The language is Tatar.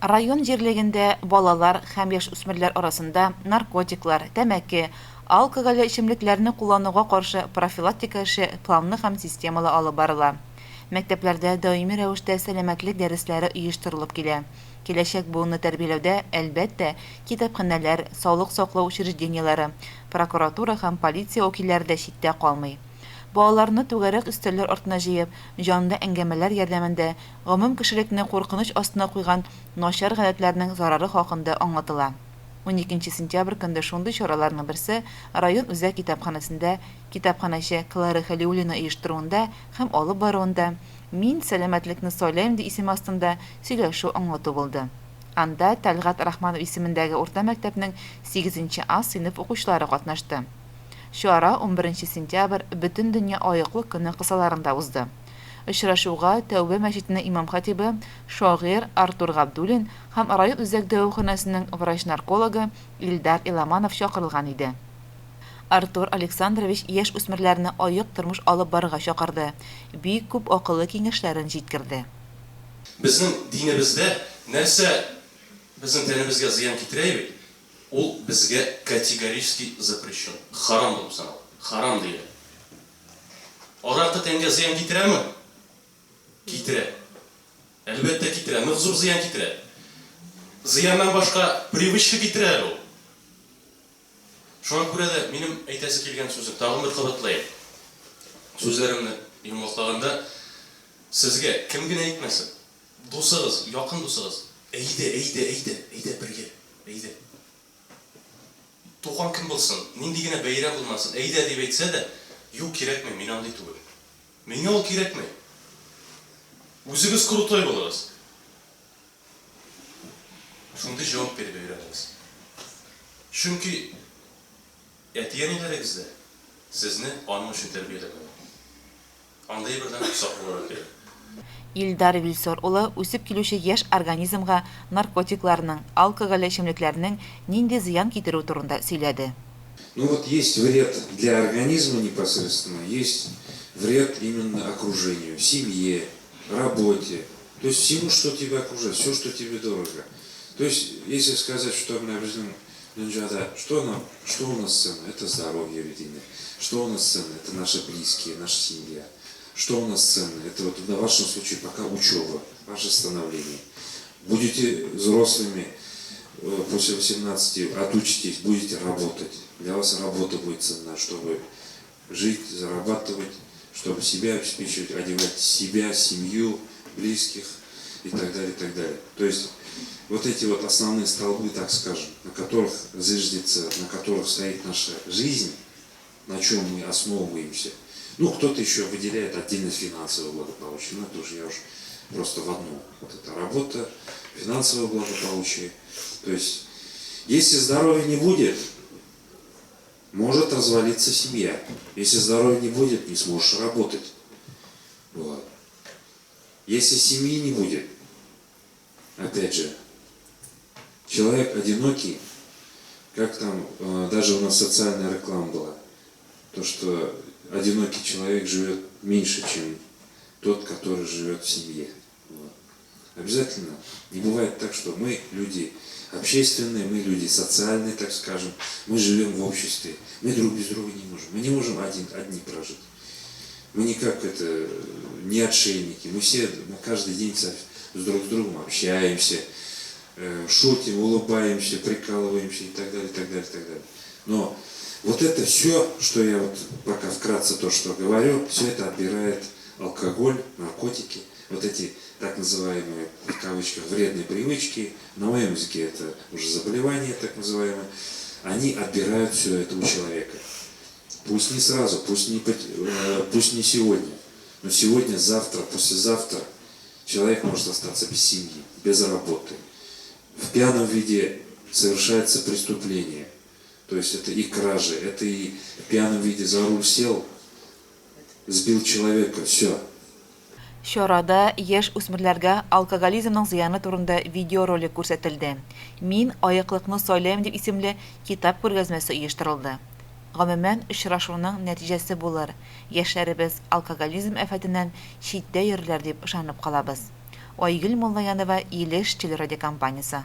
Район җирлегендә балалар һәм яшүсмерләр арасында наркотиклар, тәмәке, алкоголь эчемлекләрне куллануга каршы профилактика эше планлы һәм системалы алып барыла. Мәктәпләрдә даими рәвештә сәламәтлек дәресләре оештырылып килә. Киләчәк буынны тәрбияләүдә, әлбәттә, китапханәләр, саулык саклау учреждениеләре, прокуратура һәм полиция вәкилләре дә читтә калмый. Балаларны түгәрәк өстәлләр артына җыеп, җанлы әңгәмәләр ярдәмендә гомум кешелекне куркыныч астына куйган начар гадәтләрнең зарары хакында аңлатыла. 12 сентябрь көндә шундый чараларның берсе район үзәк китапханәсендә китапханәче Клара Халиуллина оештыруында һәм алып баруында «Мин сәламәтлекне сайлыйм» ди исеме астында сөйләшү аңлату булды. Анда Тәлгать Рахманов исемендәге урта мәктәпнең 8 А сыйныф укучылары катнашты. Чара 11 сентябрь бөтен дөнья аеклык көне кысаларында узды. Очрашуга Тәүбә мәчетенең имам-хатибы, шагыйрь Артур Габдуллин һәм район үзәк дәваханәсенең врач-наркологы Илдар Иламанов чакырылган иде. Артур Александрович яшь үсмерләрне аек тормыш алып барырга чакырды. Бик күп акыллы киңәшләрен җиткерде. Безнең динебездә нәрсә безнең тәнебезгә зыян китерә бит, ул безгә категорически запрещен. Харам булып санала. Харам диелә. Аракы тәнгә зыян китерәме? Китерә. Әлбәттә китерә. Нык зур зыян китерә. Зыяннан башка привычка китерә ул. Шуңа күрә дә минем әйтәсе килгән сүзем тагын бер кабатлайм. Сүзләремне йомгаклаганда сезгә кем генә әйтмәсен, дусыгыз, якын дусыгыз, әйдә бергә, әйдә. Туган кем булсын, нинди генә бәйрәм булмасын, әйдә дип әйтсә дә, юк кирәкми, мин андый түгел. Миңа ул кирәкми. Үзегез крутой булыгыз. Шундый җавап биреп бирәбез. Чөнки әтиәниләрегездә сезне аның өчен тәрбияләгән. Андай бердән сак булырга кирәк. Илдар Вильсор улы үсеп килүче яшь организмга наркотикларның, алкоголь эчемлекләрнең нинди зыян китерү турында сөйләде. Ну вот есть вред для организма непосредственно, есть вред именно окружению, семье, работе, то есть всему, что тебя окружает, все, что тебе дорого. То есть, если сказать, что мы обязаны, что у нас ценно? Это здоровье ведения. Что у нас ценно? Это наши близкие, наша семья. Что у нас ценно? Это вот в вашем случае пока учеба, ваше становление. Будете взрослыми, после 18 отучитесь, будете работать. Для вас работа будет ценна, чтобы жить, зарабатывать, чтобы себя обеспечивать, одевать себя, семью, близких и так далее, и так далее. То есть вот эти вот основные столбы, так скажем, на которых зиждется, на которых стоит наша жизнь, на чем мы основываемся. Ну, кто-то еще выделяет отдельно финансовое благополучие, но это уже я уж просто в одну. Вот это работа, финансовое благополучие. То есть, если здоровья не будет, может развалиться семья. Если здоровья не будет, не сможешь работать. Вот. Если семьи не будет, опять же, человек одинокий, как там, даже у нас социальная реклама была, то, что одинокий человек живет меньше, чем тот, который живет в семье. Вот. Обязательно не бывает так, что мы люди общественные, мы люди социальные, так скажем, мы живем в обществе, мы друг без друга не можем, мы не можем одни прожить. Мы никак это не отшельники, мы все каждый день с друг с другом общаемся, шутим, улыбаемся, прикалываемся и так далее, и так далее, и так далее. Но вот это все, что я вот пока вкратце то, что говорю, все это отбирает алкоголь, наркотики, вот эти так называемые, в кавычках, вредные привычки, на моем языке это уже заболевания, так называемые, они отбирают все это у человека. Пусть не сразу, пусть не сегодня, но сегодня, завтра, послезавтра человек может остаться без семьи, без работы. В пьяном виде совершается преступление. То есть это и кражи, это и в пьяном виде за руль сел, сбил человека, все. Чарада яшь үсмерләргә алкоголизмның зыяны турында видеоролик күрсәтелде. «Мин аяклыкны сайлыйм» дип исемле китап күргәзмәсе оештырылды. Гомумән, очрашуның нәтиҗәсе булыр. Яшьләребез алкоголизм афәтеннән читтә йөрләр дип ышанып калабыз. Айгөл Муллаянова, Илеш телерадиокомпаниясе.